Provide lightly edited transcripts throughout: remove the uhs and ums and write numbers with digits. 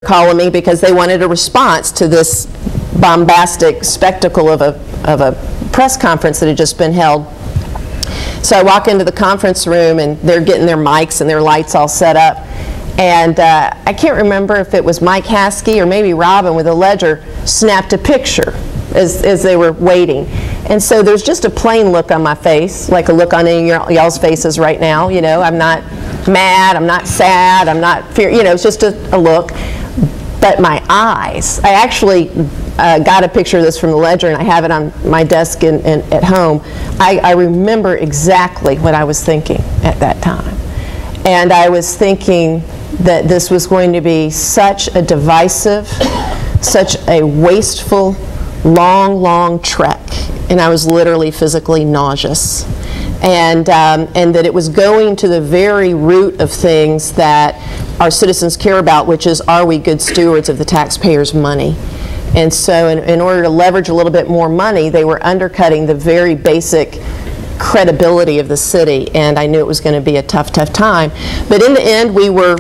calling me because they wanted a response to this bombastic spectacle of a press conference that had just been held. So I walk into the conference room and they're getting their mics and their lights all set up. And I can't remember if it was Mike Haskey or maybe Robin with a ledger snapped a picture as they were waiting. And so there's just a plain look on my face, like a look on any of y'all's faces right now. You know, I'm not mad, I'm not sad, I'm not fear. You know, it's just a look. But my eyes, I actually got a picture of this from the ledger and I have it on my desk at home. I remember exactly what I was thinking at that time. And I was thinking that this was going to be such a divisive, such a wasteful, long trek. And I was literally physically nauseous. And that it was going to the very root of things that our citizens care about, which is, are we good stewards of the taxpayers' money? And so in order to leverage a little bit more money, they were undercutting the very basic credibility of the city, and I knew it was going to be a tough time. But in the end, we were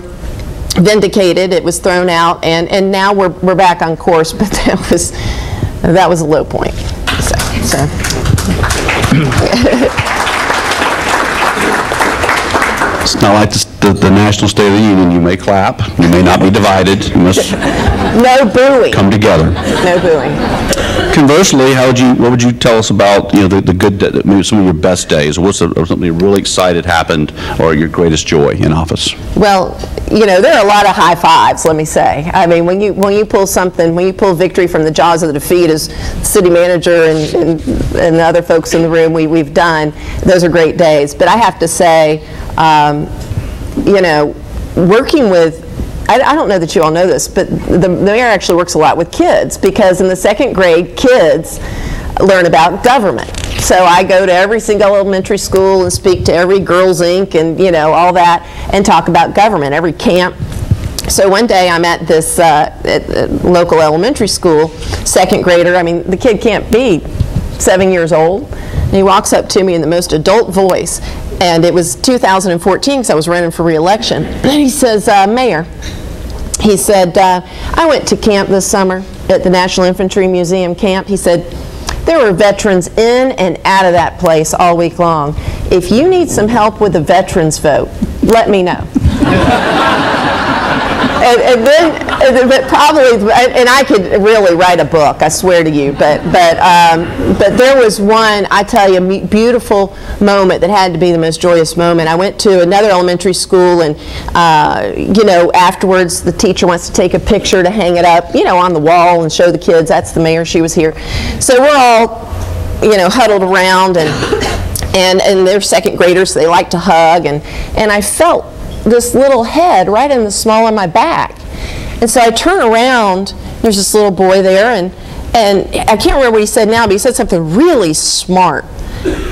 vindicated. It was thrown out, and now we're back on course, but that was a low point. So. It's not like the National State of the Union. You may clap, you may not be divided. You must no booing. Come together. No booing. Conversely, what would you tell us about the good, maybe some of your best days, or something you're really excited happened, or your greatest joy in office? Well, there are a lot of high fives. Let me say. I mean, when you pull something, when you pull victory from the jaws of the defeat, as city manager and the other folks in the room we've done, those are great days. But I have to say, working with, I don't know that you all know this, but the mayor actually works a lot with kids, because in the second grade, kids learn about government. So I go to every single elementary school and speak to every Girls Inc. and all that, and talk about government, every camp. So one day I'm at this local elementary school, second grader. I mean, the kid can't be 7 years old. And he walks up to me in the most adult voice, and it was 2014 because I was running for re-election. And he says, Mayor, he said, I went to camp this summer at the National Infantry Museum camp. He said, there were veterans in and out of that place all week long. If you need some help with the veterans vote, let me know. And then probably, and I could really write a book, I swear to you, but there was one, I tell you, beautiful moment that had to be the most joyous moment. I went to another elementary school, and afterwards the teacher wants to take a picture to hang it up, on the wall and show the kids, that's the mayor, she was here. So we're all, huddled around, and they're second graders, so they like to hug, and I felt this little head right in the small of my back. And so I turn around, there's this little boy there, and I can't remember what he said now, but he said something really smart.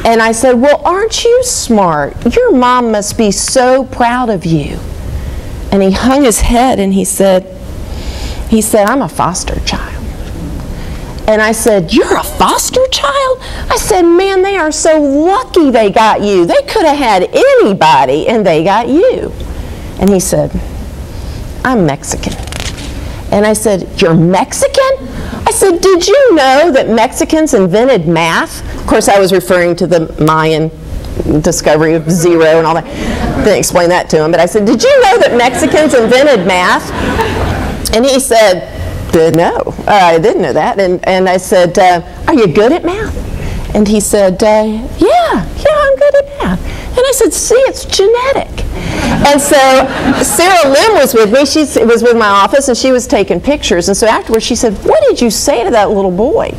And I said, well, aren't you smart? Your mom must be so proud of you. And he hung his head and he said, I'm a foster child. And I said, you're a foster child? I said, man, they are so lucky they got you. They could have had anybody, and they got you. And he said, I'm Mexican. And I said, you're Mexican? I said, did you know that Mexicans invented math? Of course, I was referring to the Mayan discovery of zero and all that. Didn't explain that to him, but I said, did you know that Mexicans invented math? And he said, no, I didn't know that. And I said, are you good at math? And he said, yeah, I'm good at math. And I said, see, it's genetic. And so Sarah Lim was with me. She was with my office, and she was taking pictures. And so afterwards she said, what did you say to that little boy?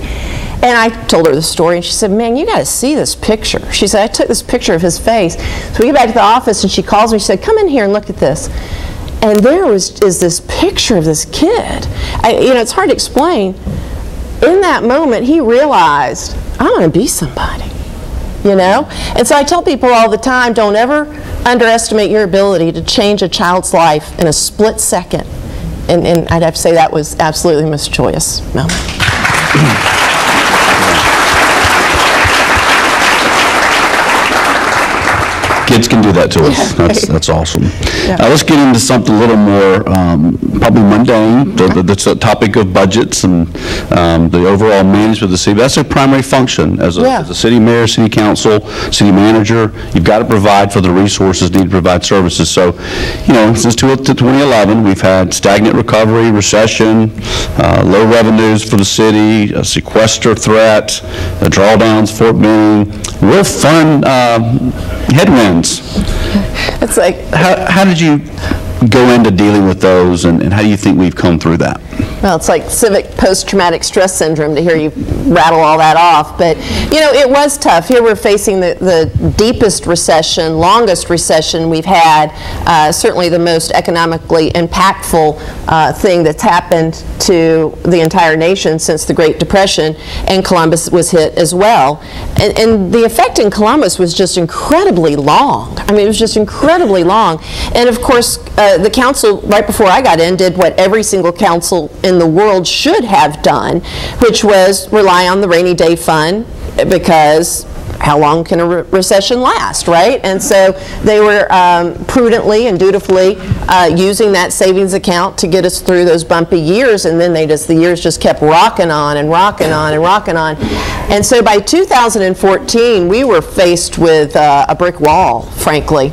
And I told her the story, and she said, man, you got to see this picture. She said, I took this picture of his face. So we get back to the office, and she calls me. She said, come in here and look at this. And there is this picture of this kid. It's hard to explain. In that moment, he realized, I'm going to be somebody, And so I tell people all the time, don't ever underestimate your ability to change a child's life in a split second. And I'd have to say that was absolutely the most joyous moment. kids can do that to us. That's awesome. Let's get into something a little more probably mundane. The topic of budgets and the overall management of the city. That's a primary function as a city mayor, city council, city manager. You've got to provide for the resources needed to provide services. So, you know, since 2011, we've had stagnant recovery, recession, low revenues for the city, a sequester threat, drawdowns, Fort Benning, real fun headwinds. It's like, how did you go into dealing with those, and how do you think we've come through that? well, it's like civic post-traumatic stress syndrome to hear you rattle all that off. But, you know, it was tough. Here we're facing the deepest recession, longest recession we've had, certainly the most economically impactful thing that's happened to the entire nation since the Great Depression, and Columbus was hit as well. And the effect in Columbus was just incredibly long. I mean, it was just incredibly long. And of course, the council, right before I got in, did what every single council in the world should have done, which was rely on the rainy day fund, because how long can a recession last, right? And so they were prudently and dutifully using that savings account to get us through those bumpy years, and then the years just kept rocking on and rocking on and rocking on. And so by 2014, we were faced with a brick wall, frankly.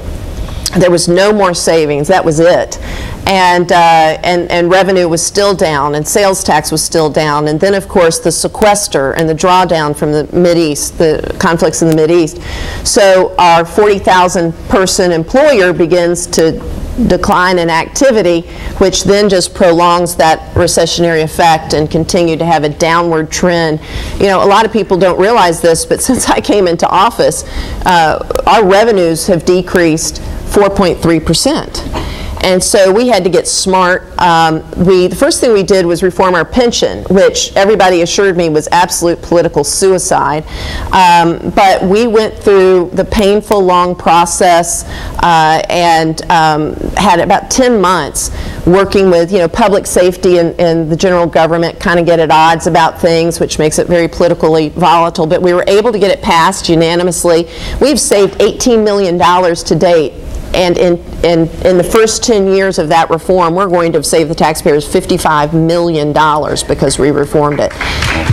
There was no more savings. That was it. And revenue was still down, and sales tax was still down, and then of course the sequester and the drawdown from the Mideast, the conflicts in the Mideast. So our 40,000 person employer begins to decline in activity, which then just prolongs that recessionary effect and continue to have a downward trend. You know, a lot of people don't realize this, but since I came into office, our revenues have decreased 4.3%. And so we had to get smart. The first thing we did was reform our pension, which everybody assured me was absolute political suicide. But we went through the painful, long process and had about 10 months working with, you know, public safety and the general government, kind of get at odds about things, which makes it very politically volatile. But we were able to get it passed unanimously. We've saved $18 million to date. And in the first 10 years of that reform, we're going to have saved the taxpayers $55 million because we reformed it.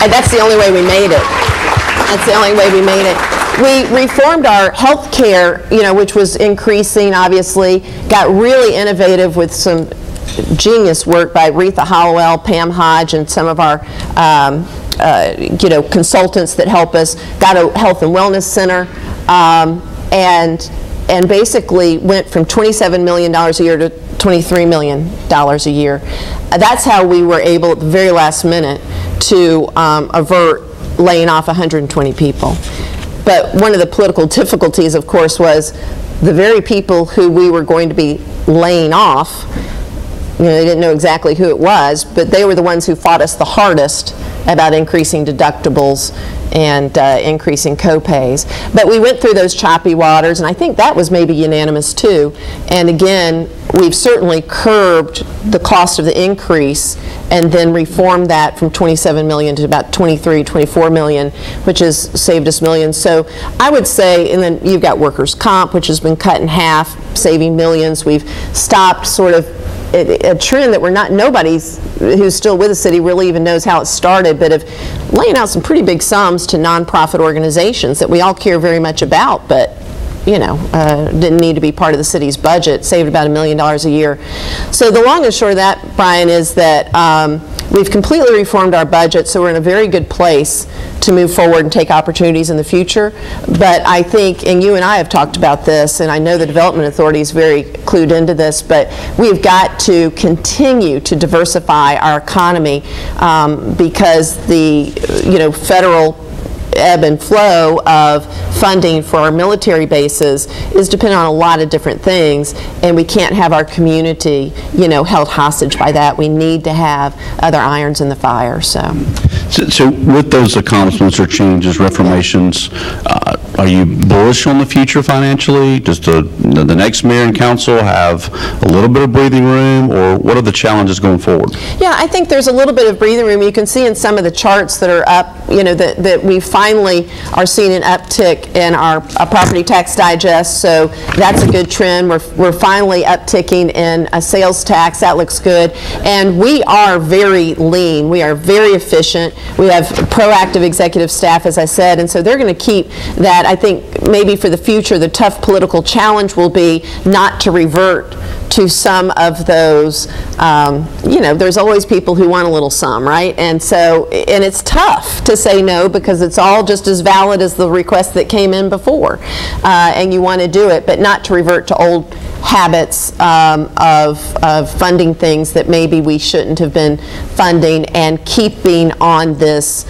And that's the only way we made it. That's the only way we made it. We reformed our health care, you know, which was increasing, obviously, got really innovative with some genius work by Retha Hollowell, Pam Hodge, and some of our you know, consultants that help us. Got a health and wellness center, and basically went from $27 million a year to $23 million a year. That's how we were able at the very last minute to avert laying off 120 people. But one of the political difficulties, of course, was the very people who we were going to be laying off, you know, they didn't know exactly who it was, but they were the ones who fought us the hardest about increasing deductibles and increasing co-pays. But we went through those choppy waters, and I think that was maybe unanimous too. And again, we've certainly curbed the cost of the increase and then reformed that from 27 million to about 23, 24 million, which has saved us millions. So I would say, and then you've got workers' comp, which has been cut in half, saving millions. We've stopped sort of a trend that nobody's who's still with the city really even knows how it started, but of laying out some pretty big sums to nonprofit organizations that we all care very much about, but you know, didn't need to be part of the city's budget, saved about $1 million a year. So the long and short of that, Brian, is that we've completely reformed our budget, so we're in a very good place to move forward and take opportunities in the future. But I think, and you and I have talked about this, and I know the Development Authority is very clued into this, but we've got to continue to diversify our economy because the, you know, federal ebb and flow of funding for our military bases is dependent on a lot of different things, and we can't have our community, you know, held hostage by that. We need to have other irons in the fire. So with those accomplishments or changes, reformations, Are you bullish on the future financially? Does the next mayor and council have a little bit of breathing room, or what are the challenges going forward? Yeah, I think there's a little bit of breathing room. You can see in some of the charts that are up, that we finally are seeing an uptick in our property tax digest, so that's a good trend. We're finally upticking in a sales tax. That looks good. And we are very lean. We are very efficient. We have proactive executive staff, as I said, and so they're going to keep that. I think maybe for the future, the tough political challenge will be not to revert to some of those, there's always people who want a little some, right? And so, and it's tough to say no because it's all just as valid as the request that came in before, and you want to do it, but not to revert to old habits of funding things that maybe we shouldn't have been funding, and keeping on this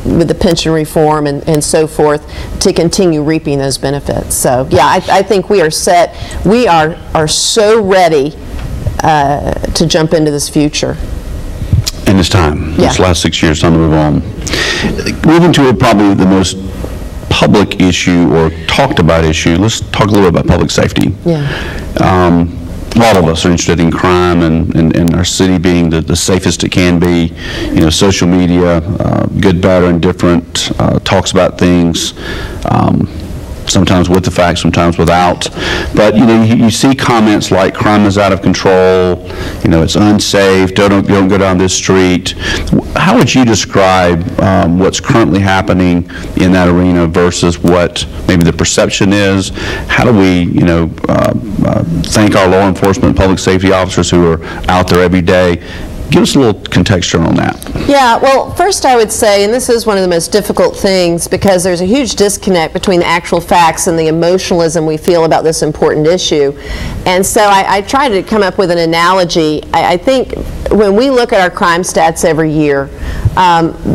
with the pension reform and so forth to continue reaping those benefits. So yeah, I think we are set. We are so ready to jump into this future. And it's time. Yeah. This last 6 years, time to move on. Moving to probably the most public issue or talked about issue, let's talk a little bit about public safety. Yeah. A lot of us are interested in crime and our city being the safest it can be. Social media, good, bad, or indifferent, talks about things, sometimes with the facts, sometimes without. But you see comments like crime is out of control, it's unsafe, don't go down this street. How would you describe what's currently happening in that arena versus what maybe the perception is? How do we thank our law enforcement, public safety officers who are out there every day? Give us a little contexture on that. Yeah, well, first I would say, and this is one of the most difficult things because there's a huge disconnect between the actual facts and the emotionalism we feel about this important issue. And so I tried to come up with an analogy. I think when we look at our crime stats every year,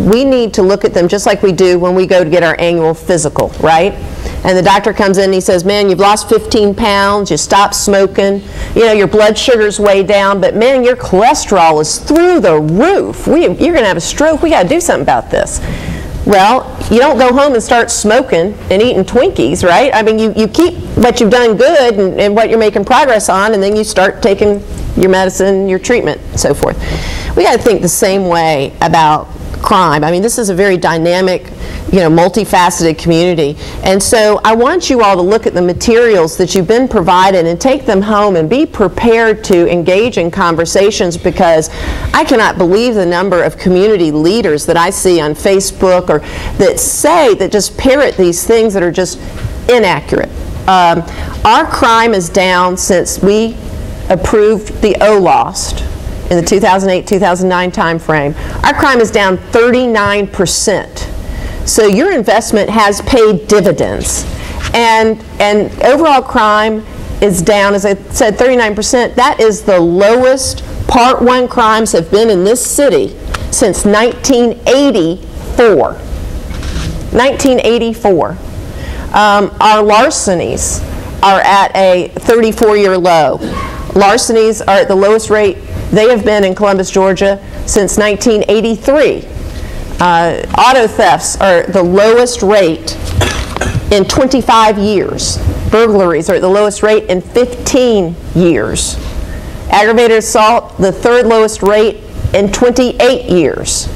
we need to look at them just like we do when we go to get our annual physical, right? And the doctor comes in and he says, man, you've lost 15 pounds, you stopped smoking, your blood sugar's way down, but man, your cholesterol is through the roof. You're going to have a stroke. We got to do something about this. Well, you don't go home and start smoking and eating Twinkies, right? I mean, you keep what you've done good and what you're making progress on, and then you start taking your medicine, your treatment, and so forth. We got to think the same way about crime. I mean, this is a very dynamic, multifaceted community. And so I want you all to look at the materials that you've been provided and take them home and be prepared to engage in conversations, because I cannot believe the number of community leaders that I see on Facebook or that just parrot these things that are just inaccurate. Our crime is down since we approved the OLOST in the 2008-2009 timeframe. Our crime is down 39%. So your investment has paid dividends. And overall crime is down, as I said, 39%. That is the lowest Part 1 crimes have been in this city since 1984. 1984. Our larcenies are at a 34-year low. Larcenies are at the lowest rate they have been in Columbus, Georgia since 1983. Auto thefts are at the lowest rate in 25 years. Burglaries are at the lowest rate in 15 years. Aggravated assault, the third lowest rate in 28 years.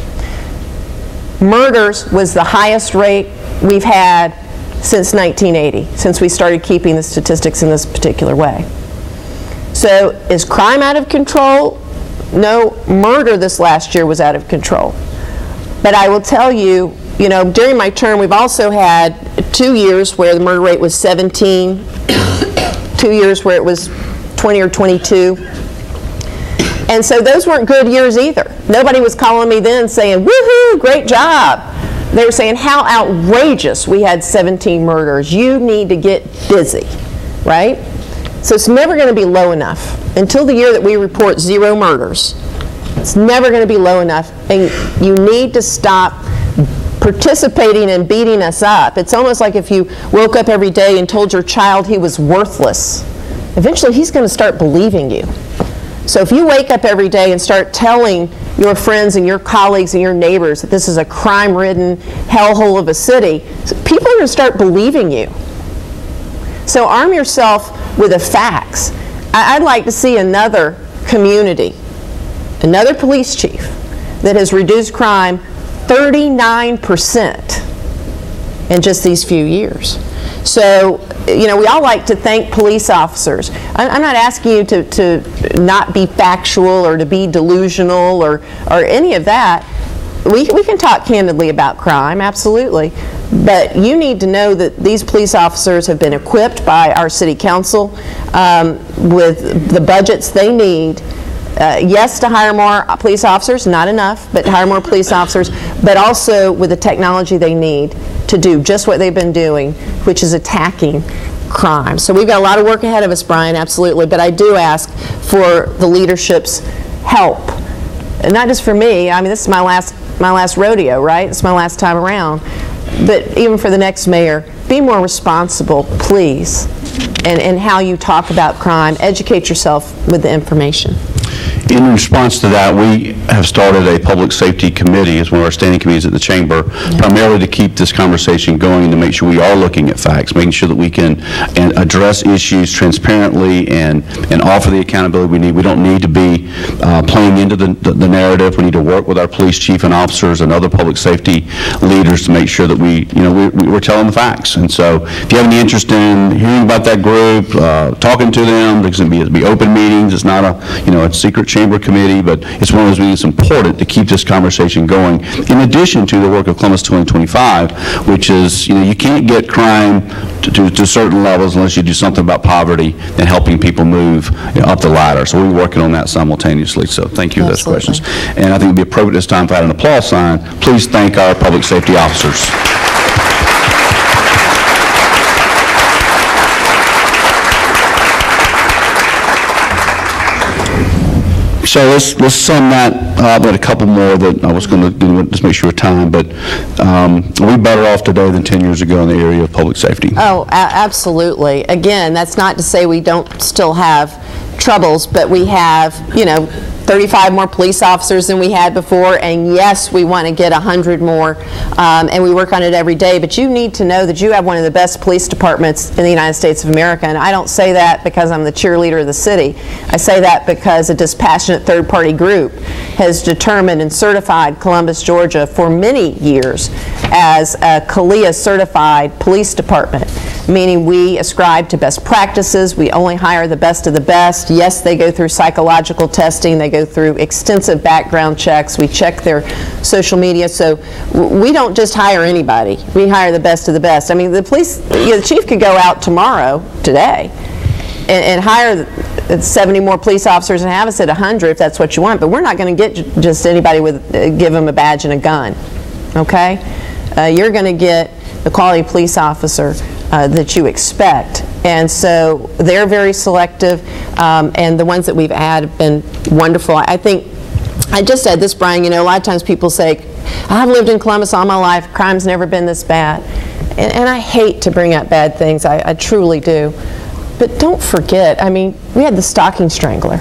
Murders was the highest rate we've had since 1980, since we started keeping the statistics in this particular way. So is crime out of control? No, murder this last year was out of control. But I will tell you, during my term, we've also had 2 years where the murder rate was 17, 2 years where it was 20 or 22. And so those weren't good years either. Nobody was calling me then saying, woohoo, great job. They were saying how outrageous we had 17 murders. You need to get busy, right? So it's never going to be low enough. Until the year that we report 0 murders, it's never going to be low enough. And you need to stop participating in beating us up. It's almost like if you woke up every day and told your child he was worthless. Eventually he's going to start believing you. So if you wake up every day and start telling your friends and your colleagues and your neighbors that this is a crime-ridden hellhole of a city, people are going to start believing you. So arm yourself with the facts. I'd like to see another community, another police chief that has reduced crime 39% in just these few years. So, you know, we all like to thank police officers. I'm not asking you to not be factual or to be delusional or any of that. We can talk candidly about crime, absolutely. But you need to know that these police officers have been equipped by our city council with the budgets they need. Yes, to hire more police officers, not enough, but to hire more police officers, but also with the technology they need to do just what they've been doing, which is attacking crime. So we've got a lot of work ahead of us, Brian, absolutely, but I do ask for the leadership's help. And not just for me, I mean, this is my last rodeo, right? It's my last time around. But even for the next mayor, be more responsible, please, in how you talk about crime. Educate yourself with the information. In response to that, we have started a public safety committee as one of our standing committees at the chamber, primarily to keep this conversation going and to make sure we are looking at facts, making sure that we can address issues transparently and offer the accountability we need. We don't need to be playing into the narrative. We need to work with our police chief and officers and other public safety leaders to make sure that we're telling the facts. And so if you have any interest in hearing about that group, talking to them, there's going to be open meetings. It's not a secret chamber committee, but it's one of those meetings. It's important to keep this conversation going, in addition to the work of Columbus 2025, which is, you can't get crime to certain levels unless you do something about poverty and helping people move up the ladder. So we're working on that simultaneously. So thank you for those questions. And I think it would be appropriate this time if I had an applause sign. Please thank our public safety officers. So let's sum that up with a couple more that I was going to just make sure of time, but we're better off today than 10 years ago in the area of public safety. Oh, absolutely. Again, that's not to say we don't still have troubles, but we have, 35 more police officers than we had before, and yes, we want to get 100 more, and we work on it every day, but you need to know that you have one of the best police departments in the United States of America, and I don't say that because I'm the cheerleader of the city. I say that because a dispassionate third-party group has determined and certified Columbus, Georgia for many years as a CALEA certified police department, meaning we ascribe to best practices. We only hire the best of the best. Yes, they go through psychological testing. They go through extensive background checks. We check their social media. So we don't just hire anybody. We hire the best of the best. I mean, the police, the chief could go out today, and hire 70 more police officers and have us at 100 if that's what you want. But we're not going to get just anybody with, give them a badge and a gun, okay? You're going to get the quality police officer that you expect. And so they're very selective, and the ones that we've had have been wonderful. I think, I just said this, Brian, a lot of times people say, I've lived in Columbus all my life, crime's never been this bad. And I hate to bring up bad things, I truly do. But don't forget, I mean, we had the stocking strangler.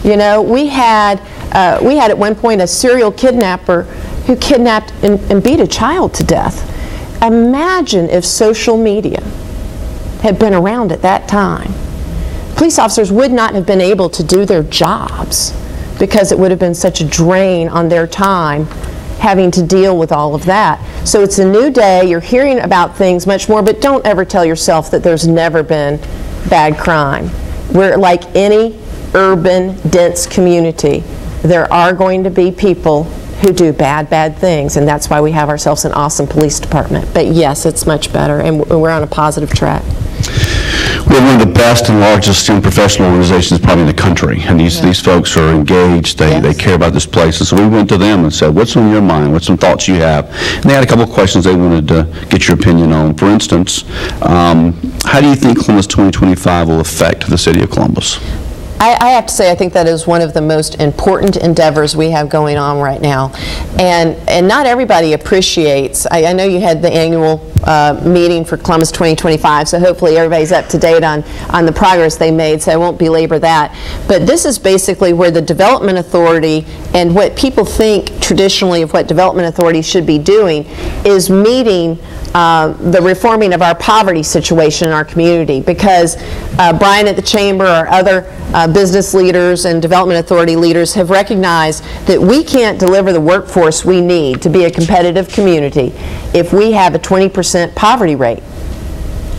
We had at one point a serial kidnapper who kidnapped and beat a child to death. Imagine if social media had been around at that time. Police officers would not have been able to do their jobs because it would have been such a drain on their time having to deal with all of that. So it's a new day. You're hearing about things much more, but don't ever tell yourself that there's never been bad crime. We're like any urban, dense community. There are going to be people who do bad things, and that's why we have ourselves an awesome police department. But yes, it's much better, and we're on a positive track. We have one of the best and largest and professional organizations probably in the country, and these folks are engaged, they care about this place, and so we went to them and said, what's on your mind, what's some thoughts you have? And they had a couple of questions they wanted to get your opinion on. For instance, how do you think Columbus 2025 will affect the city of Columbus? I have to say, I think that is one of the most important endeavors we have going on right now. And not everybody appreciates, I know you had the annual meeting for Columbus 2025, so hopefully everybody's up to date on the progress they made, so I won't belabor that. But this is basically where the Development Authority and what people think traditionally of what Development Authority should be doing is meeting the reforming of our poverty situation in our community, because Brian at the Chamber or other business leaders and Development Authority leaders have recognized that we can't deliver the workforce we need to be a competitive community if we have a 20% poverty rate.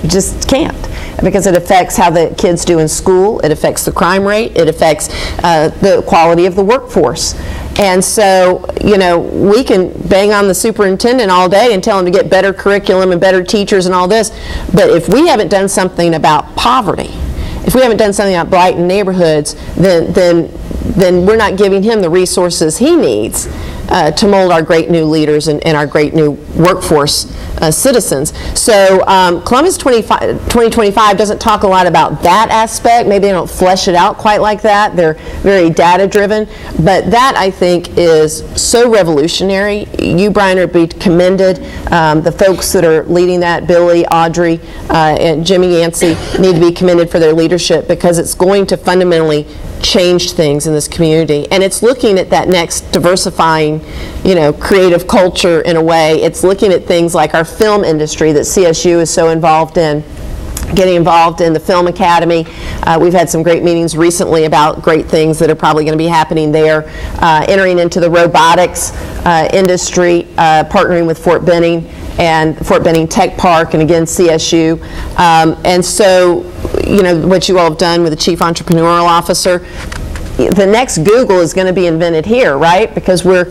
You just can't, because it affects how the kids do in school, it affects the crime rate, it affects the quality of the workforce. And so, you know, we can bang on the superintendent all day and tell him to get better curriculum and better teachers and all this, but if we haven't done something about poverty, if we haven't done something about blight in neighborhoods, then we're not giving him the resources he needs to mold our great new leaders and our great new workforce citizens. So Columbus 2025 doesn't talk a lot about that aspect. Maybe they don't flesh it out quite like that. They're very data driven. But that, I think, is so revolutionary. You, Brian, are to be commended. The folks that are leading that, Billy, Audrey, and Jimmy Yancey, need to be commended for their leadership, because it's going to fundamentally change things in this community, and it's looking at that next diversifying, you know, creative culture in a way. It's looking at things like our film industry that CSU is so involved in, getting involved in the Film Academy. We've had some great meetings recently about great things that are probably going to be happening there. Entering into the robotics industry, partnering with Fort Benning and Fort Benning Tech Park, and again CSU. And so, you know, what you all have done with the Chief Entrepreneurial Officer, the next Google is going to be invented here, right? Because we're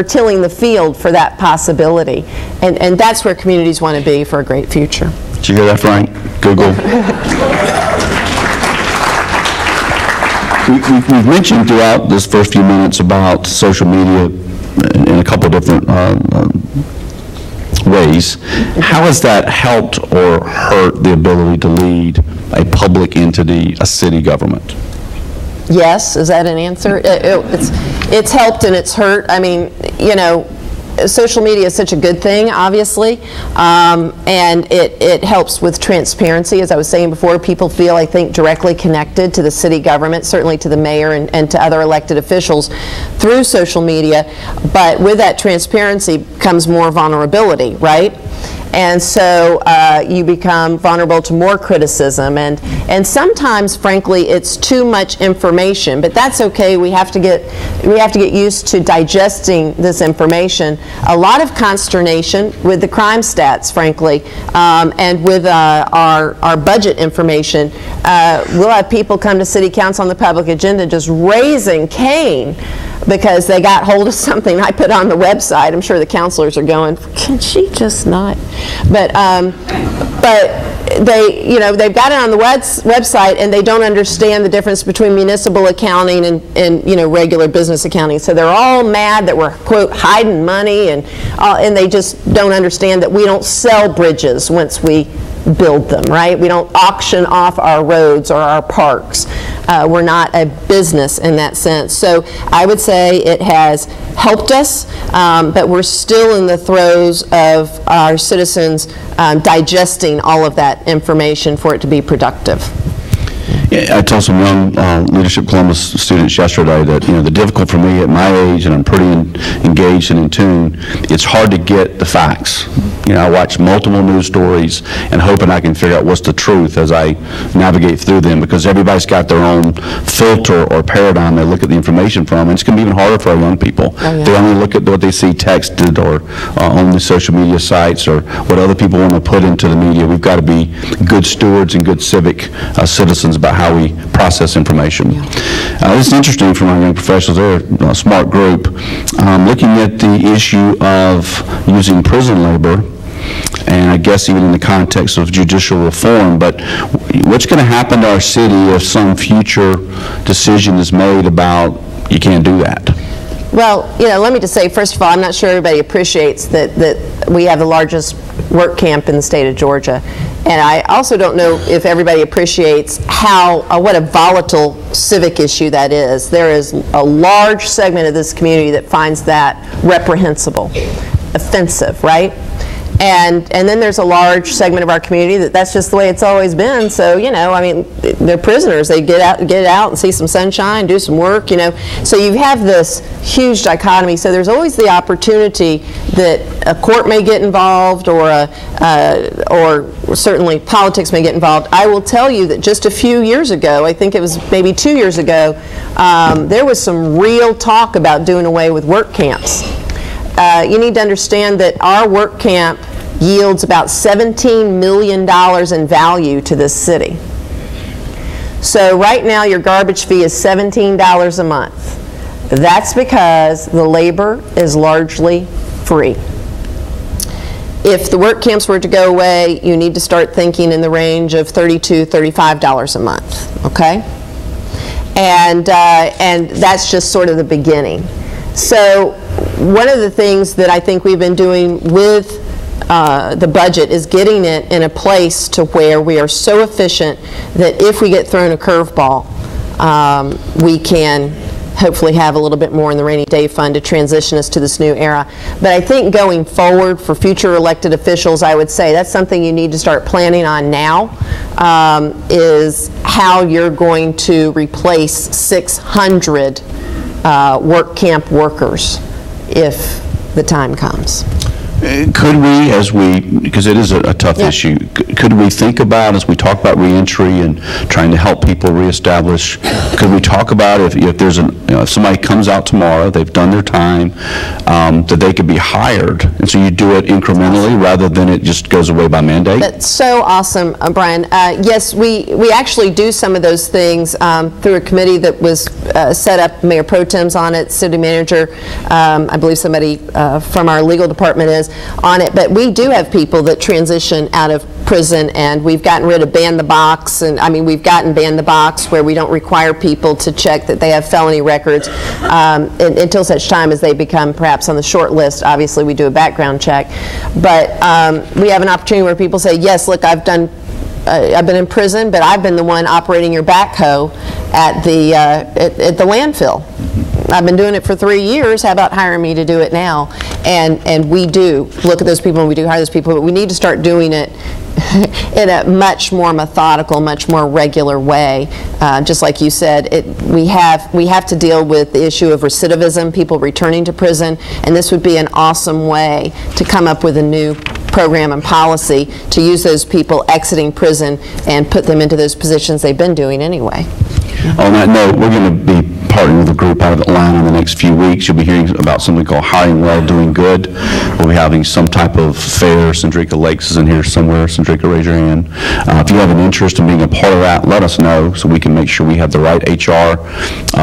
tilling the field for that possibility. And that's where communities want to be for a great future. Did you hear that, Frank? Google. We've mentioned throughout this first few minutes about social media in a couple of different ways. How has that helped or hurt the ability to lead a public entity, a city government? Yes, is that an answer? It's helped and it's hurt. I mean, you know, social media is such a good thing, obviously, and it helps with transparency. As I was saying before, people feel, I think, directly connected to the city government, certainly to the mayor and to other elected officials through social media. But with that transparency comes more vulnerability, right? And so you become vulnerable to more criticism, and sometimes, frankly, it's too much information. But that's okay. We have to get used to digesting this information. A lot of consternation with the crime stats, frankly, and with our budget information. We'll have people come to City Council on the public agenda just raising Cain because they got hold of something I put on the website. I'm sure the counselors are going, can she just not? But they, you know, they've got it on the website, and they don't understand the difference between municipal accounting and you know, regular business accounting. So they're all mad that we're, quote, hiding money, and they just don't understand that we don't sell bridges once we build them, right? We don't auction off our roads or our parks. We're not a business in that sense. So I would say it has helped us, but we're still in the throes of our citizens digesting all of that information for it to be productive. Yeah, I told some young Leadership Columbus students yesterday that, you know, the difficult for me at my age, and I'm pretty engaged and in tune, it's hard to get the facts. You know, I watch multiple news stories and hoping I can figure out what's the truth as I navigate through them, because everybody's got their own filter or paradigm they look at the information from, and it's going to be even harder for our young people. Oh, yeah. They only look at what they see texted or on the social media sites or what other people want to put into the media. We've got to be good stewards and good civic citizens about how we process information. Yeah. This is interesting for my young professionals. They're a smart group. Looking at the issue of using prison labor, and I guess even in the context of judicial reform, but what's going to happen to our city if some future decision is made about you can't do that? Well, you know, let me just say, first of all, I'm not sure everybody appreciates that we have the largest work camp in the state of Georgia. And I also don't know if everybody appreciates what a volatile civic issue that is. There is a large segment of this community that finds that reprehensible, offensive, right? And then there's a large segment of our community that's just the way it's always been. So, you know, I mean, they're prisoners. They get out and see some sunshine, do some work, you know. So you have this huge dichotomy. So there's always the opportunity that a court may get involved, or certainly politics may get involved. I will tell you that just a few years ago, I think it was maybe 2 years ago, there was some real talk about doing away with work camps. You need to understand that our work camp yields about $17 million in value to this city. So right now your garbage fee is $17 a month. That's because the labor is largely free. If the work camps were to go away, you need to start thinking in the range of $32, $35 a month, okay? And that's just sort of the beginning. So one of the things that I think we've been doing with the budget is getting it in a place to where we are so efficient that if we get thrown a curveball, we can hopefully have a little bit more in the rainy day fund to transition us to this new era. But I think going forward for future elected officials, I would say that's something you need to start planning on now, is how you're going to replace 600 work camp workers if the time comes. Could we, because it is a tough issue, could we think about, as we talk about reentry and trying to help people reestablish, could we talk about if there's if somebody comes out tomorrow, they've done their time, that they could be hired, and so you do it incrementally rather than it just goes away by mandate? That's so awesome, Brian. Yes, we actually do some of those things through a committee that was set up, Mayor Pro Tem's on it, City Manager, I believe somebody from our legal department is on it, but we do have people that transition out of prison, and we've gotten rid of ban the box, and I mean we've gotten ban the box where we don't require people to check that they have felony records until such time as they become perhaps on the short list. Obviously we do a background check, but we have an opportunity where people say, yes, look, I've been in prison, but I've been the one operating your backhoe at the landfill. I've been doing it for 3 years. How about hiring me to do it now? And we do look at those people and we do hire those people, but we need to start doing it in a much more methodical, much more regular way. Just like you said, we have to deal with the issue of recidivism, people returning to prison, and this would be an awesome way to come up with a new program and policy to use those people exiting prison and put them into those positions they've been doing anyway. On that note, we're going to be partnering with a group out of Atlanta in the next few weeks. You'll be hearing about something called Hiring Well, Doing Good. We'll be having some type of fair. Centrica Lakes is in here somewhere. Centrica, raise your hand. If you have an interest in being a part of that, let us know so we can make sure we have the right HR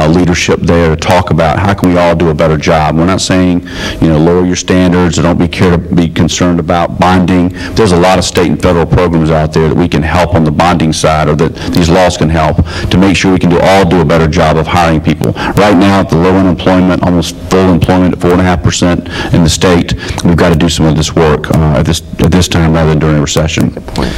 leadership there to talk about how can we all do a better job. We're not saying, lower your standards or don't be concerned about bonding. There's a lot of state and federal programs out there that we can help on the bonding side, or that these laws can help to make sure we can all do a better job of hiring people. Right now, at the low unemployment, almost full employment at 4.5% in the state, we've got to do some of this work at this time rather than during a recession. Good point.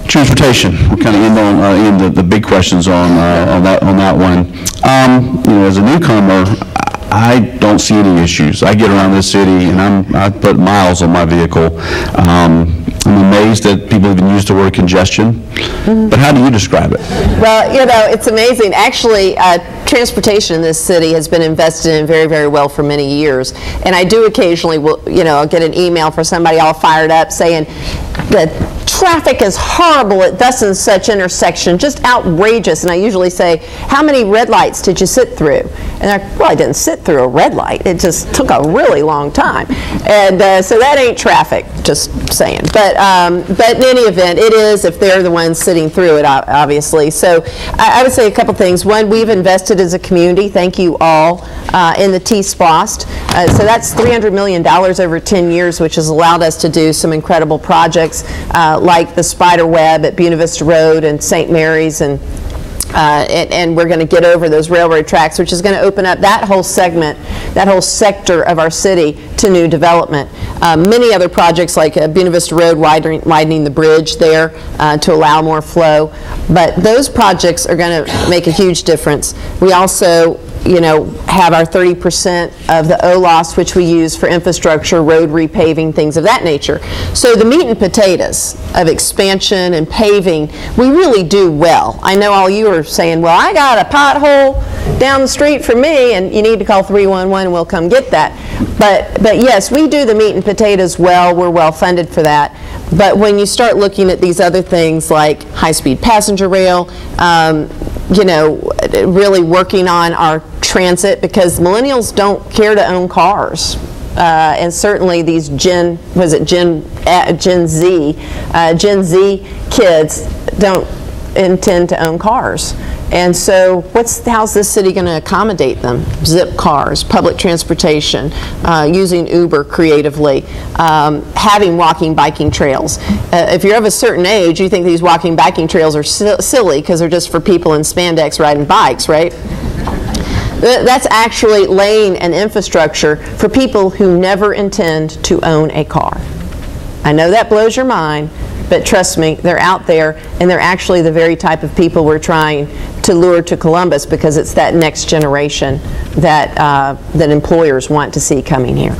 Transportation. We'll kind of end on the big questions on that one. As a newcomer, I don't see any issues. I get around this city and I put miles on my vehicle. I'm amazed that people even use the word congestion. But how do you describe it? Well, it's amazing. Actually, transportation in this city has been invested in very, very well for many years. And I do occasionally, I'll get an email from somebody all fired up saying the traffic is horrible at thus and such intersection, just outrageous. And I usually say, how many red lights did you sit through? And they're like, well, I didn't sit through a red light. It just took a really long time. And so that ain't traffic, just saying. But in any event, it is if they're the ones sitting through it, obviously. So I would say a couple things. One, we've invested as a community, thank you all, in the T-SPOST. So that's $300 million over 10 years, which has allowed us to do some incredible projects like the spider web at Buena Vista Road and St. Mary's, and we're going to get over those railroad tracks, which is going to open up that whole segment that whole sector of our city to new development. Many other projects like Buena Vista Road, widening the bridge there to allow more flow. But those projects are going to make a huge difference. We also have our 30% of the OLOS, which we use for infrastructure, road repaving, things of that nature. So the meat and potatoes of expansion and paving, we really do well. I know all you are saying, well, I got a pothole down the street for me, and you need to call 311 and we'll come get that. But yes, we do the meat and potatoes well. We're well funded for that. But when you start looking at these other things like high-speed passenger rail, really working on our transit, because millennials don't care to own cars. And certainly these Gen Z kids don't intend to own cars. And so how's this city going to accommodate them? Zip cars, public transportation, using Uber creatively, having walking, biking trails. If you're of a certain age, you think these walking, biking trails are silly because they're just for people in spandex riding bikes, right? That's actually laying an infrastructure for people who never intend to own a car. I know that blows your mind, but trust me, they're out there, and they're actually the very type of people we're trying to lure to Columbus, because it's that next generation that that employers want to see coming here.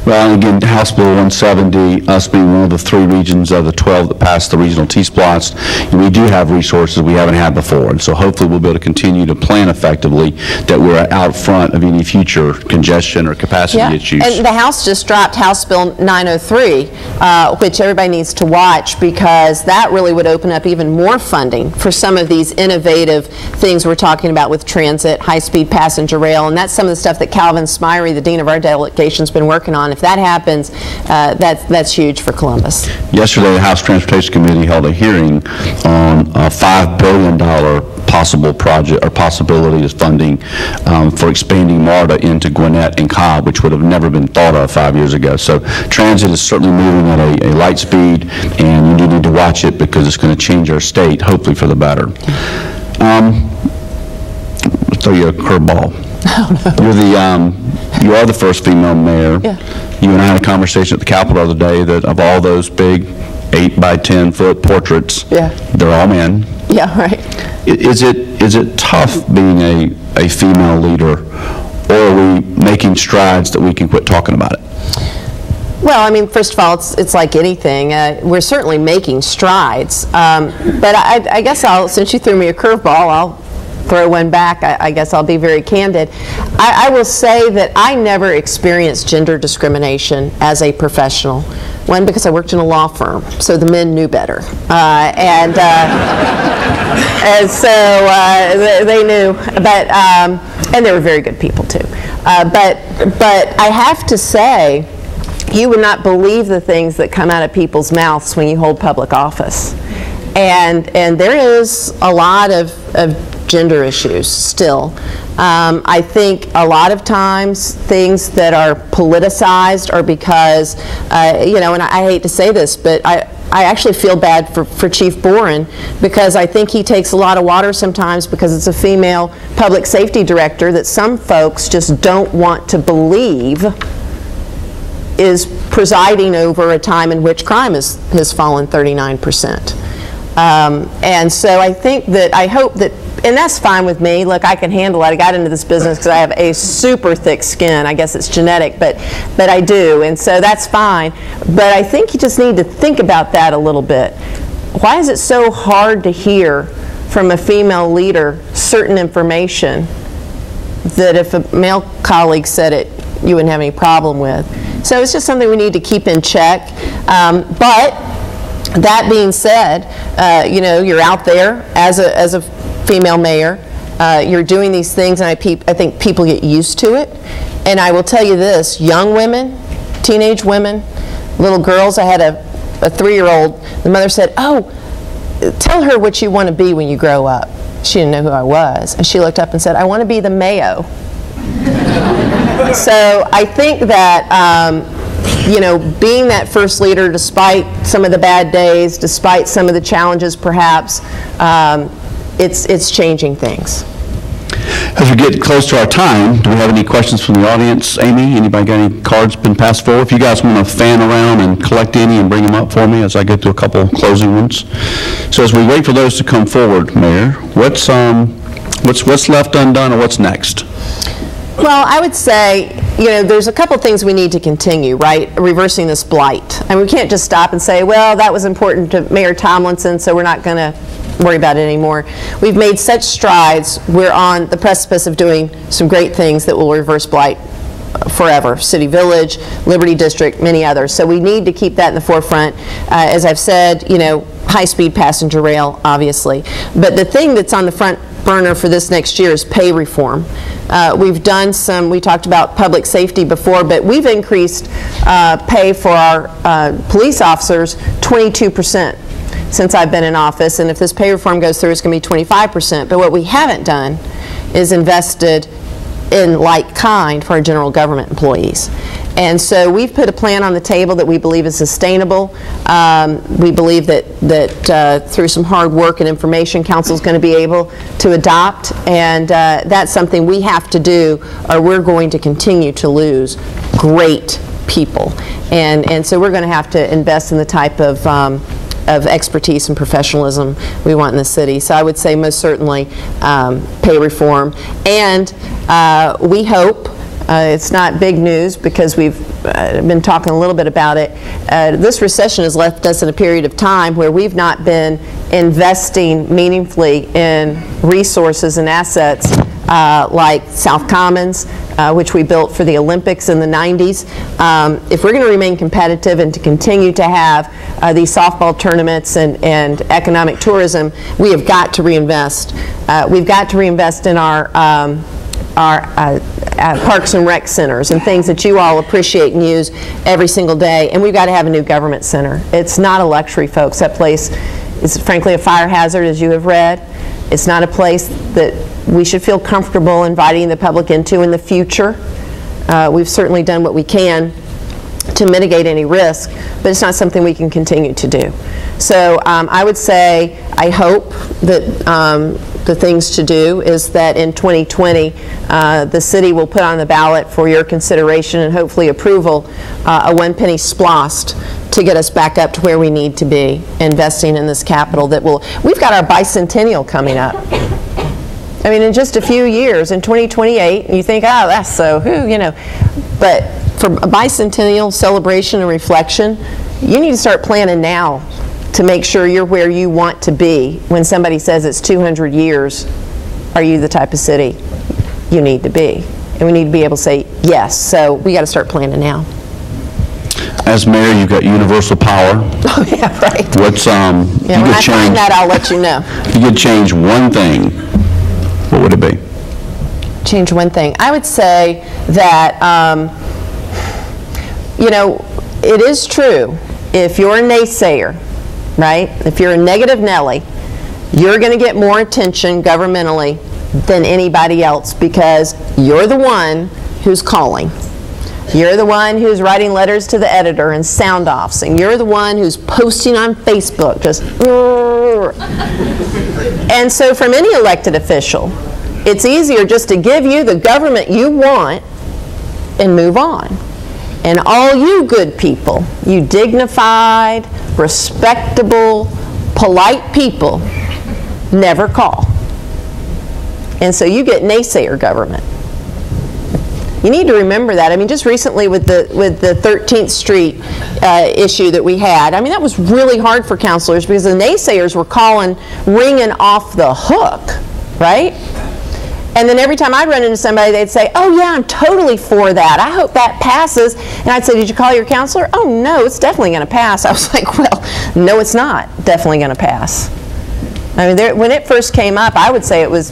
Well, and again, House Bill 170, us being one of the 3 regions of the 12 that passed the regional T-Splots, we do have resources we haven't had before. And so hopefully we'll be able to continue to plan effectively that we're out front of any future congestion or capacity issues. And the House just dropped House Bill 903, which everybody needs to watch, because that really would open up even more funding for some of these innovative things we're talking about with transit, high-speed passenger rail, and that's some of the stuff that Calvin Smyrie, the dean of our delegation, has been working on. If that happens, that's huge for Columbus. Yesterday, the House Transportation Committee held a hearing on a $5 billion possible project or possibility of funding for expanding MARTA into Gwinnett and Cobb, which would have never been thought of 5 years ago. So transit is certainly moving at a light speed, and you do need to watch it because it's going to change our state, hopefully for the better. I'll throw you a curveball. Oh, no. You are the first female mayor. Yeah. You and I had a conversation at the Capitol the other day that of all those big 8 by 10 foot portraits, they're all men. Yeah, right. Is it tough being a female leader, or are we making strides that we can quit talking about it? Well, I mean, first of all, it's like anything. We're certainly making strides. But I guess since you threw me a curveball, I'll throw one back. I guess I'll be very candid. I will say that I never experienced gender discrimination as a professional. One, because I worked in a law firm, so the men knew better. And so they knew. But, and they were very good people, too. But I have to say, you would not believe the things that come out of people's mouths when you hold public office. And there is a lot of gender issues still. I think a lot of times things that are politicized are because, and I hate to say this, but I actually feel bad for Chief Boren, because I think he takes a lot of water sometimes because it's a female public safety director that some folks just don't want to believe is presiding over a time in which crime has fallen 39%. And so I think that, I hope that, and that's fine with me. Look, I can handle it. I got into this business because I have a super thick skin. I guess it's genetic, but I do, and so that's fine. But I think you just need to think about that a little bit. Why is it so hard to hear from a female leader certain information that if a male colleague said it, you wouldn't have any problem with? So it's just something we need to keep in check. But that being said, you're out there as a female mayor. You're doing these things, and I think people get used to it. And I will tell you this: young women, teenage women, little girls. I had a 3-year-old. The mother said, "Oh, tell her what you want to be when you grow up." She didn't know who I was, and she looked up and said, "I want to be the Mayo." So I think that being that first leader, despite some of the bad days, despite some of the challenges perhaps, it's changing things. As we get close to our time, do we have any questions from the audience? Amy, anybody got any cards been passed forward? If you guys want to fan around and collect any and bring them up for me as I get to a couple closing ones. So as we wait for those to come forward, Mayor, what's left undone or what's next? Well, I would say, there's a couple things we need to continue, right? Reversing this blight. And we can't just stop and say, well, that was important to Mayor Tomlinson, so we're not going to worry about it anymore. We've made such strides. We're on the precipice of doing some great things that will reverse blight forever. City Village, Liberty District, many others. So we need to keep that in the forefront. As I've said, high-speed passenger rail, obviously. But the thing that's on the front burner for this next year is pay reform. We've done we talked about public safety before, but we've increased pay for our police officers 22% since I've been in office, and if this pay reform goes through, it's going to be 25%. But what we haven't done is invested in like kind for our general government employees. And so we've put a plan on the table that we believe is sustainable. We believe that through some hard work and information, Council is going to be able to adopt, and that's something we have to do, or we're going to continue to lose great people. And so we're going to have to invest in the type of expertise and professionalism we want in the city. So I would say most certainly pay reform. And we hope, it's not big news because we've been talking a little bit about it, this recession has left us in a period of time where we've not been investing meaningfully in resources and assets like South Commons, which we built for the Olympics in the 90s. If we're going to remain competitive and to continue to have these softball tournaments and economic tourism, we have got to reinvest. We've got to reinvest in our parks and rec centers and things that you all appreciate and use every single day. And we've got to have a new government center. It's not a luxury, folks. That place is frankly a fire hazard, as you have read. It's not a place that we should feel comfortable inviting the public into in the future. We've certainly done what we can to mitigate any risk, but it's not something we can continue to do. So I would say, I hope that the things to do is that in 2020, the city will put on the ballot for your consideration and hopefully approval a one-penny splost to get us back up to where we need to be, investing in this capital that will, we've got our bicentennial coming up. I mean, in just a few years, in 2028, and you think, oh, that's so, but for a bicentennial celebration and reflection, you need to start planning now to make sure you're where you want to be when somebody says it's 200 years. Are you the type of city you need to be? And we need to be able to say yes. So we got to start planning now. As mayor, you've got universal power. Oh yeah, right. What's when I find that, I'll let you know. If you could change one thing, what would it be? Change one thing. I would say that it is true. If you're a naysayer, right? If you're a negative Nelly, you're going to get more attention governmentally than anybody else because you're the one who's calling. You're the one who's writing letters to the editor and sound offs, and you're the one who's posting on Facebook just and so from any elected official, it's easier just to give you the government you want and move on. And all you good people, you dignified, respectable, polite people, never call. And so you get naysayer government. You need to remember that. I mean, just recently with the 13th Street issue that we had, I mean, that was really hard for councilors because the naysayers were calling, ringing off the hook, right? And then every time I'd run into somebody, they'd say, oh yeah, I'm totally for that. I hope that passes. And I'd say, did you call your counselor? Oh no, it's definitely going to pass. I was like, well, no, it's not definitely going to pass. I mean, when it first came up, I would say it was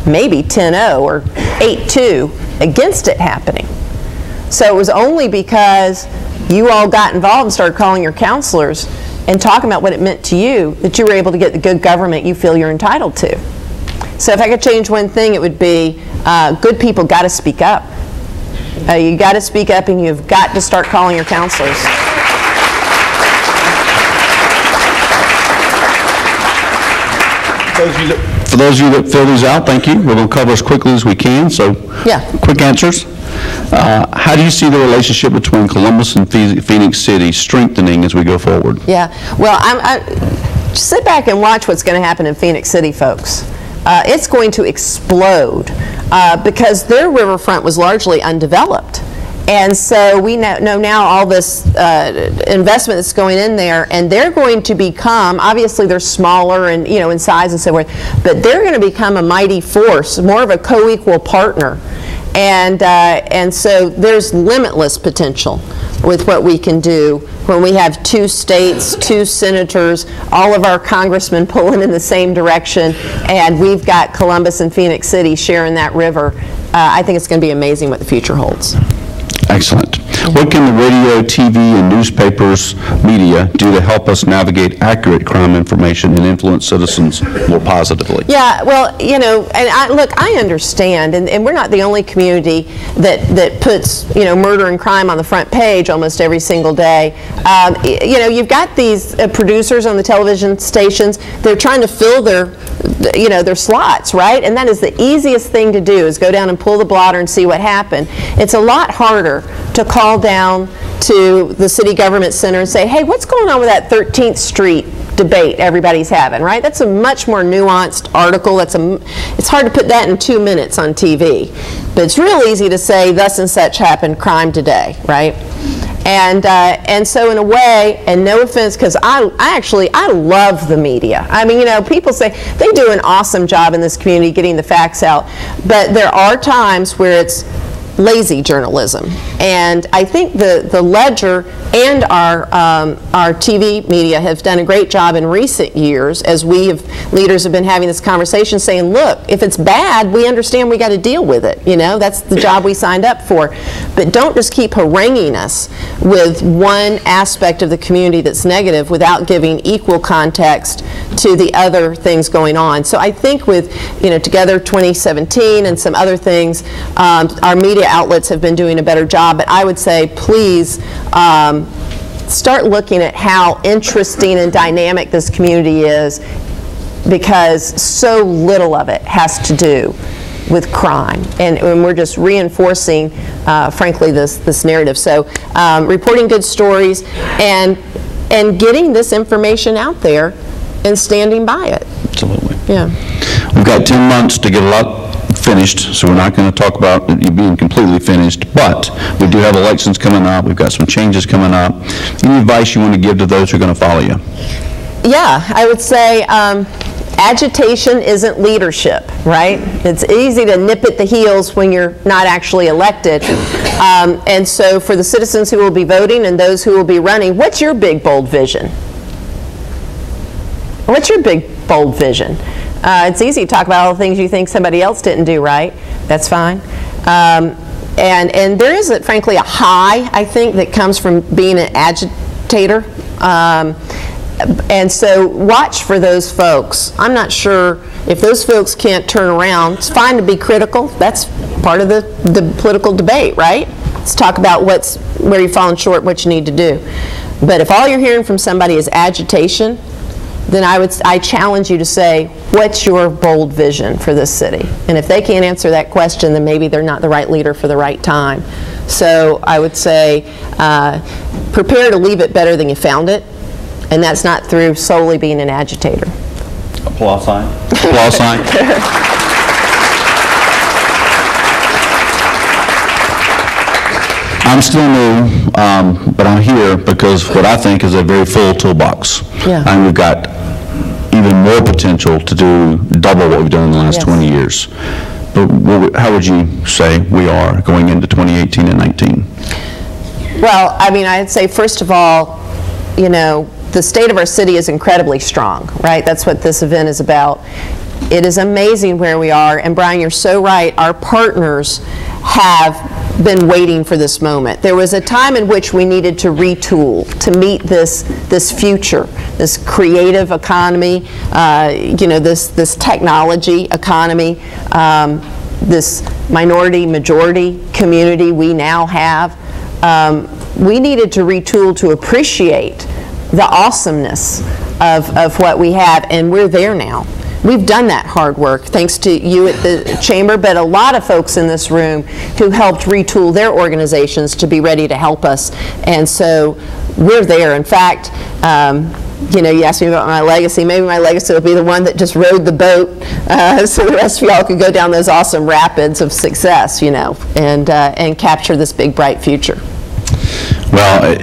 maybe 10-0 or 8-2 against it happening. So it was only because you all got involved and started calling your counselors and talking about what it meant to you that you were able to get the good government you feel you're entitled to. So if I could change one thing, it would be good people got to speak up. You got to speak up, and you've got to start calling your counselors. For those of you that fill these out, thank you. We're going to cover as quickly as we can, so quick answers. How do you see the relationship between Columbus and Phoenix City strengthening as we go forward? Yeah, well, sit back and watch what's going to happen in Phoenix City, folks. It's going to explode because their riverfront was largely undeveloped. And so we know now all this investment that's going in there, and they're going to become, obviously they're smaller and, you know, in size and so forth, but they're going to become a mighty force, more of a co-equal partner. And so there's limitless potential with what we can do when we have 2 states, 2 senators, all of our congressmen pulling in the same direction, and we've got Columbus and Phoenix City sharing that river. I think it's going to be amazing what the future holds. Excellent. What can the radio, TV, and newspapers, media do to help us navigate accurate crime information and influence citizens more positively? Yeah, well, you know, and I understand, and we're not the only community that puts, you know, murder and crime on the front page almost every single day. You know, you've got these producers on the television stations. They're trying to fill their, you know, their slots, right? And that is the easiest thing to do, is go down and pull the blotter and see what happened. It's a lot harder to call down to the city government center and say, hey, what's going on with that 13th Street debate everybody's having, right? That's a much more nuanced article. It's hard to put that in 2 minutes on TV. But it's real easy to say, thus and such happened, crime today, right? And so in a way, and no offense, because I love the media. I mean, you know, people say they do an awesome job in this community getting the facts out, but there are times where it's lazy journalism. And I think the Ledger and our TV media have done a great job in recent years, as leaders have been having this conversation, saying, look, if it's bad, we understand we got to deal with it. You know, that's the job we signed up for. But don't just keep haranguing us with one aspect of the community that's negative without giving equal context to the other things going on. So I think with, you know, Together 2017 and some other things, our media outlets have been doing a better job. But I would say, please start looking at how interesting and dynamic this community is, because so little of it has to do with crime, and we're just reinforcing, frankly, this narrative. So reporting good stories and getting this information out there and standing by it. Absolutely. Yeah. We've got 10 months to get a lot finished, so we're not going to talk about it being completely finished, but we do have elections coming up. We've got some changes coming up. Any advice you want to give to those who are going to follow you? Yeah, I would say agitation isn't leadership, right? It's easy to nip at the heels when you're not actually elected. And so for the citizens who will be voting and those who will be running, what's your big, bold vision? What's your big, bold vision? It's easy to talk about all the things you think somebody else didn't do right. That's fine. And there is, frankly, a high, I think, that comes from being an agitator. And so watch for those folks. I'm not sure if those folks can't turn around. It's fine to be critical. That's part of the political debate, right? Let's talk about where you're falling short, what you need to do. But if all you're hearing from somebody is agitation, then I challenge you to say, what's your bold vision for this city? And if they can't answer that question, then maybe they're not the right leader for the right time. So I would say, prepare to leave it better than you found it, and that's not through solely being an agitator. Applause sign. Applause sign. I'm still new, but I'm here because what I think is a very full toolbox. Yeah. And we've got even more potential to do double what we've done in the last 20 years. But how would you say we are going into 2018 and 19? Well, I mean, I'd say, first of all, you know, the state of our city is incredibly strong, right? That's what this event is about. It is amazing where we are, and Brian, you're so right. Our partners have been waiting for this moment. There was a time in which we needed to retool to meet this future, this creative economy, you know, this technology economy, this minority-majority community we now have. We needed to retool to appreciate the awesomeness of what we have, and we're there now. we've done that hard work, thanks to you at the Chamber, but a lot of folks in this room who helped retool their organizations to be ready to help us. And so we're there. In fact, you know, you asked me about my legacy. Maybe my legacy will be the one that just rode the boat so the rest of y'all could go down those awesome rapids of success, you know, and capture this big, bright future. Well,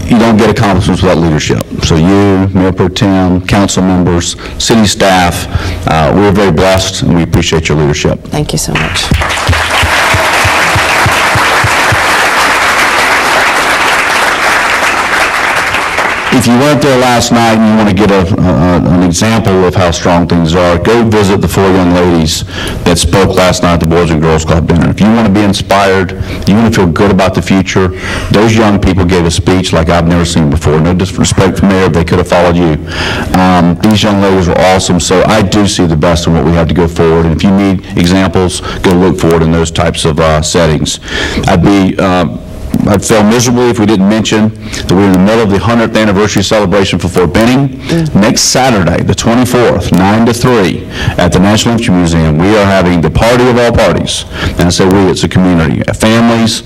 you don't get accomplishments without leadership. So you, Mayor Pro Tem, council members, city staff, we're very blessed, and we appreciate your leadership. Thank you so much. If you weren't there last night and you want to get an example of how strong things are, go visit the 4 young ladies that spoke last night at the Boys and Girls Club dinner. If you want to be inspired, you want to feel good about the future, those young people gave a speech like I've never seen before. No disrespect for Mayor, they could have followed you. These young ladies were awesome, so I do see the best in what we have to go forward. And if you need examples, go look for it in those types of settings. I'd fail miserably if we didn't mention that we're in the middle of the 100th anniversary celebration for Fort Benning. Next Saturday, the 24th, 9 to 3, at the National Infantry Museum, we are having the party of all parties. And I say we, it's a community. Families,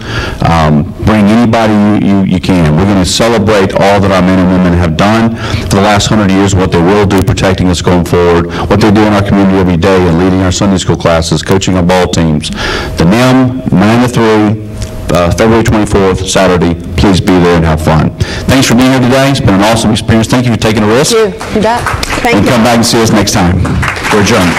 bring anybody you can. We're going to celebrate all that our men and women have done for the last 100 years, what they will do protecting us going forward, what they do in our community every day and leading our Sunday school classes, coaching our ball teams. The NIM, 9 to 3, February 24th, Saturday. Please be there and have fun. Thanks for being here today. It's been an awesome experience. Thank you for taking a risk. Thank you. You bet. Thank you. And come back and see us next time. We're adjourned.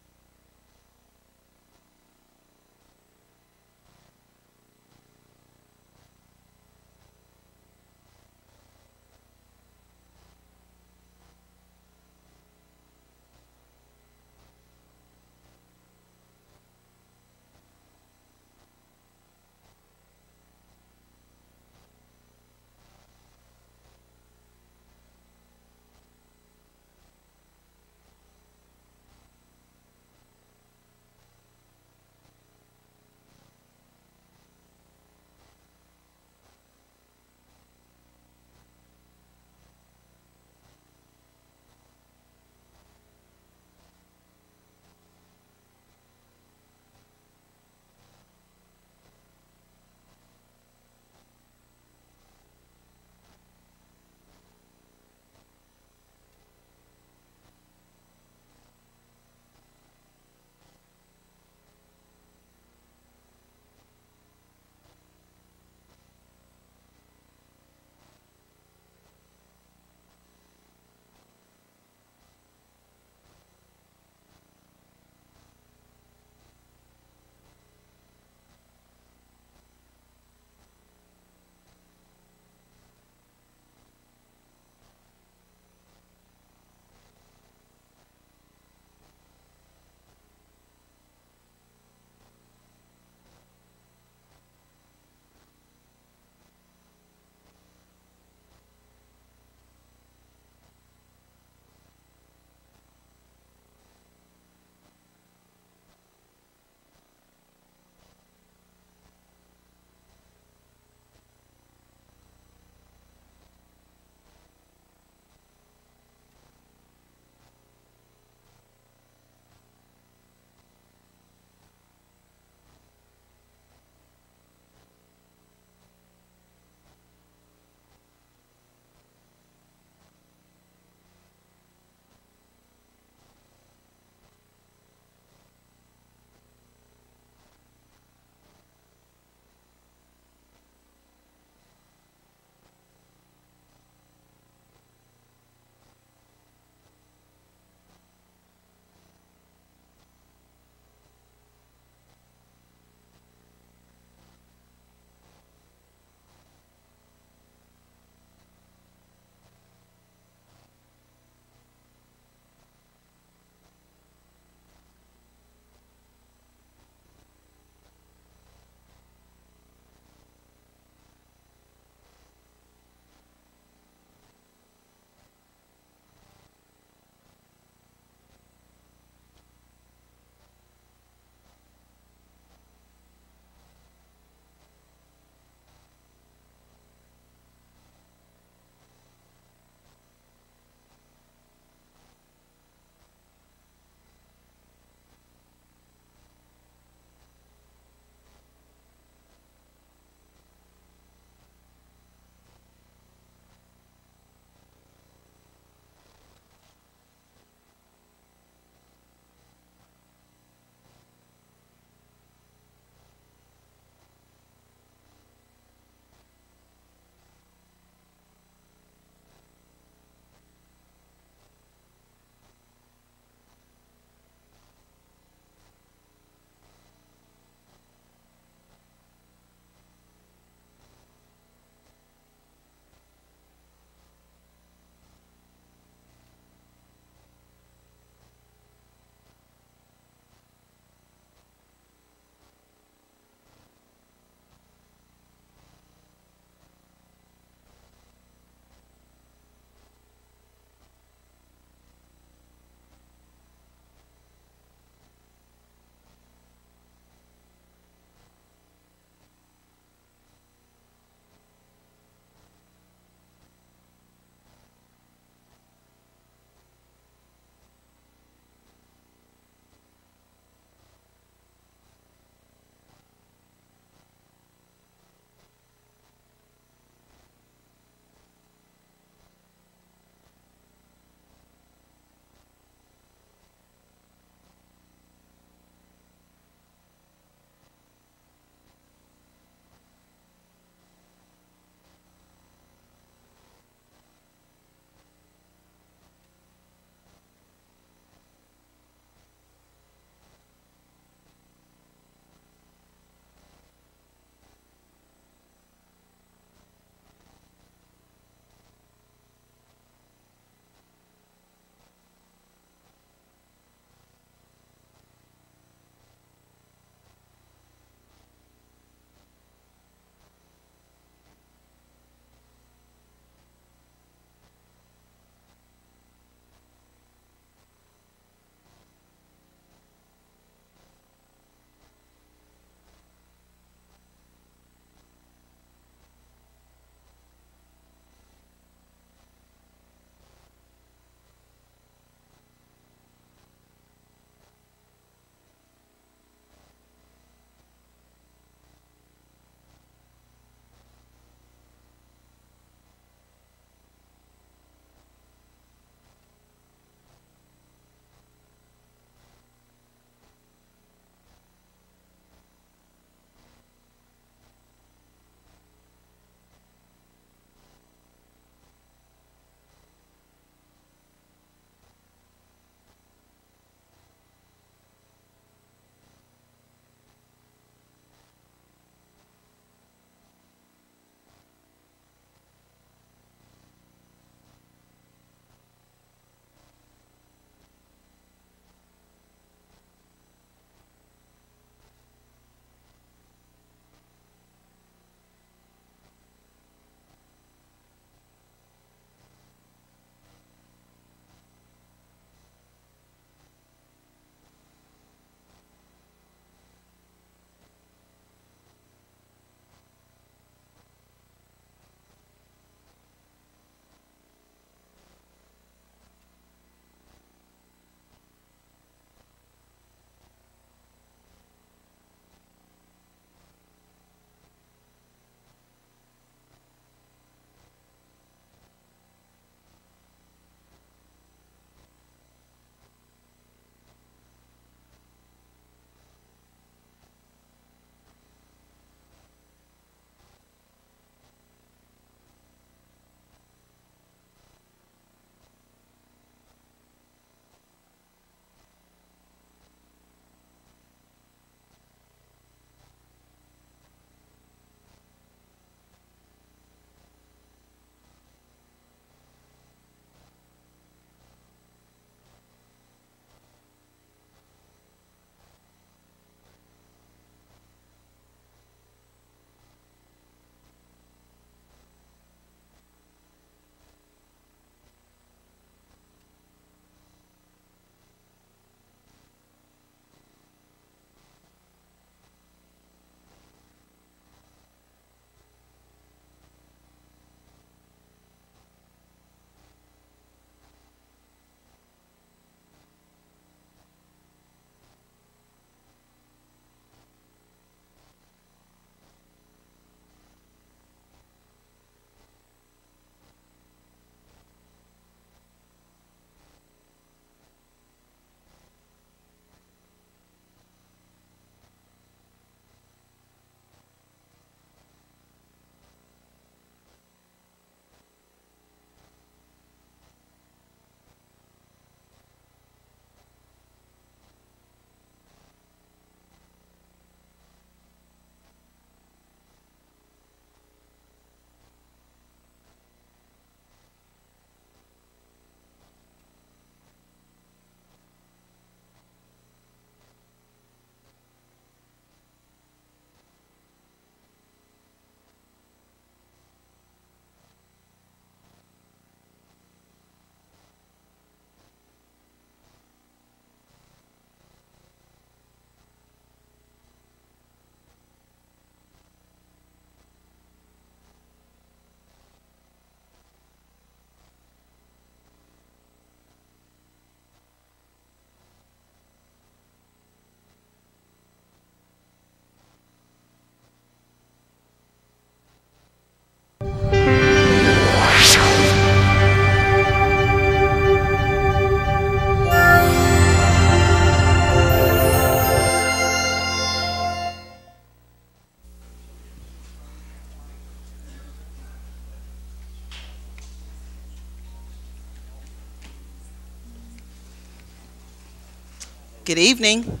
Good evening.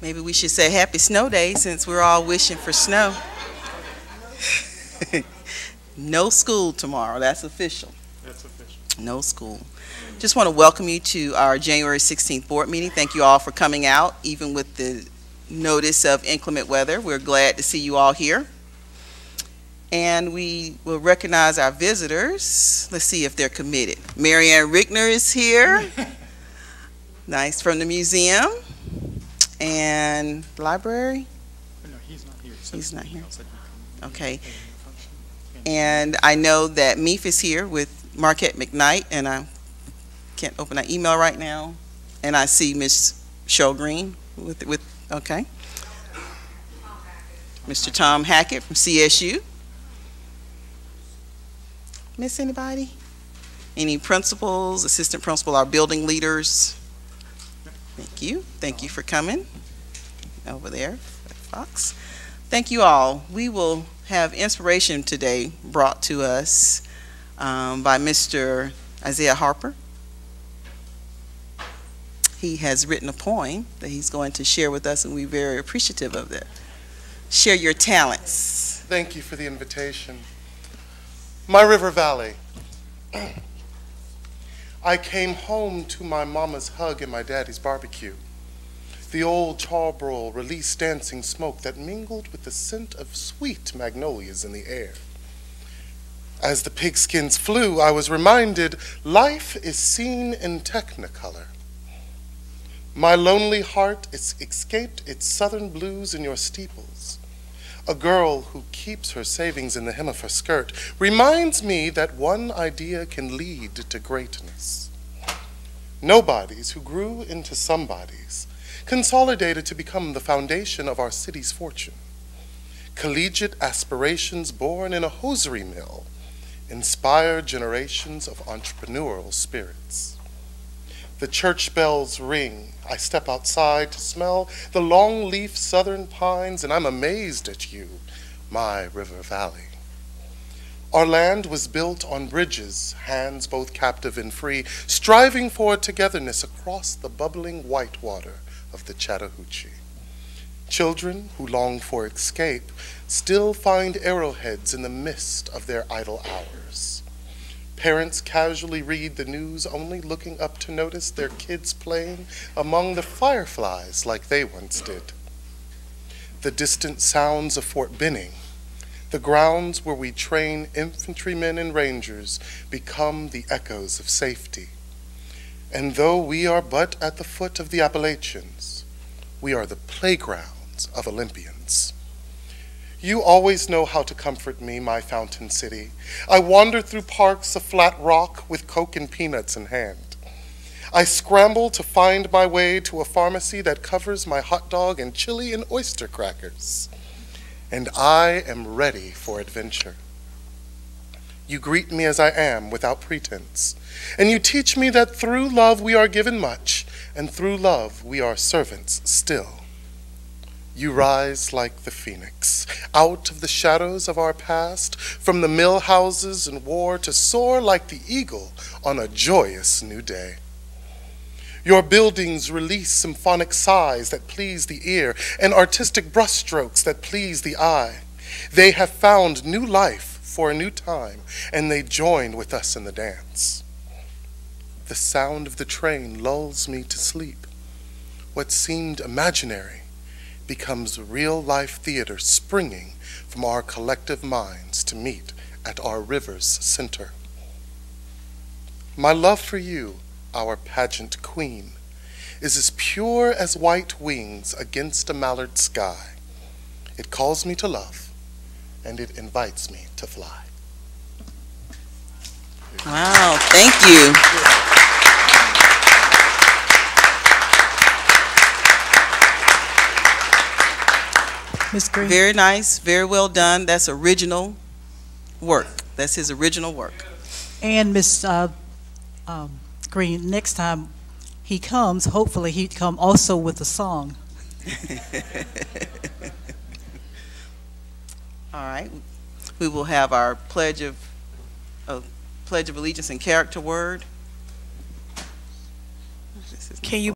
Maybe we should say happy snow day since we're all wishing for snow. No school tomorrow, that's official. That's official. No school. Just want to welcome you to our January 16th board meeting. Thank you all for coming out, even with the notice of inclement weather. We're glad to see you all here. And we will recognize our visitors. Let's see if they're committed. Marianne Rickner is here. Nice, from the museum. And the library? No, he's not here. He's not here. Okay. And I know that Meef is here with Marquette McKnight, and I can't open that email right now. And I see Miss Cheryl Green with okay. Mr. Tom Hackett from CSU. Miss anybody? Any principals, assistant principal, our building leaders? Thank you. Thank you for coming over there, Fox. Thank you all. We will have inspiration today brought to us by Mr. Isaiah Harper. He has written a poem that he's going to share with us, and we're very appreciative of that. Share your talents. Thank you for the invitation. My River Valley. I came home to my mama's hug and my daddy's barbecue. The old charbroil released dancing smoke that mingled with the scent of sweet magnolias in the air. As the pigskins flew, I was reminded life is seen in technicolor. My lonely heart escaped its southern blues in your steeples. A girl who keeps her savings in the hem of her skirt reminds me that one idea can lead to greatness. Nobodies who grew into somebodies consolidated to become the foundation of our city's fortune. Collegiate aspirations born in a hosiery mill inspire generations of entrepreneurial spirits. The church bells ring. I step outside to smell the long-leaf southern pines, and I'm amazed at you, my River Valley. Our land was built on bridges, hands both captive and free, striving for togetherness across the bubbling white water of the Chattahoochee. Children who long for escape still find arrowheads in the mist of their idle hours. Parents casually read the news, only looking up to notice their kids playing among the fireflies like they once did. The distant sounds of Fort Benning, the grounds where we train infantrymen and rangers, become the echoes of safety. And though we are but at the foot of the Appalachians, we are the playgrounds of Olympians. You always know how to comfort me, my fountain city. I wander through parks of flat rock with Coke and peanuts in hand. I scramble to find my way to a pharmacy that covers my hot dog and chili and oyster crackers. And I am ready for adventure. You greet me as I am without pretense. And you teach me that through love we are given much, and through love we are servants still. You rise like the phoenix, out of the shadows of our past, from the mill houses and war to soar like the eagle on a joyous new day. Your buildings release symphonic sighs that please the ear and artistic brushstrokes that please the eye. They have found new life for a new time, and they join with us in the dance. The sound of the train lulls me to sleep. What seemed imaginary becomes real-life theater springing from our collective minds to meet at our river's center. My love for you, our pageant queen, is as pure as white wings against a mallard sky. It calls me to love, and it invites me to fly. Wow, thank you. Ms. Green. Very nice, very well done. That's original work. That's his original work. And Ms. Green, next time he comes, hopefully he'd come also with a song. All right. We will have our Pledge of Allegiance and character word. This is Can you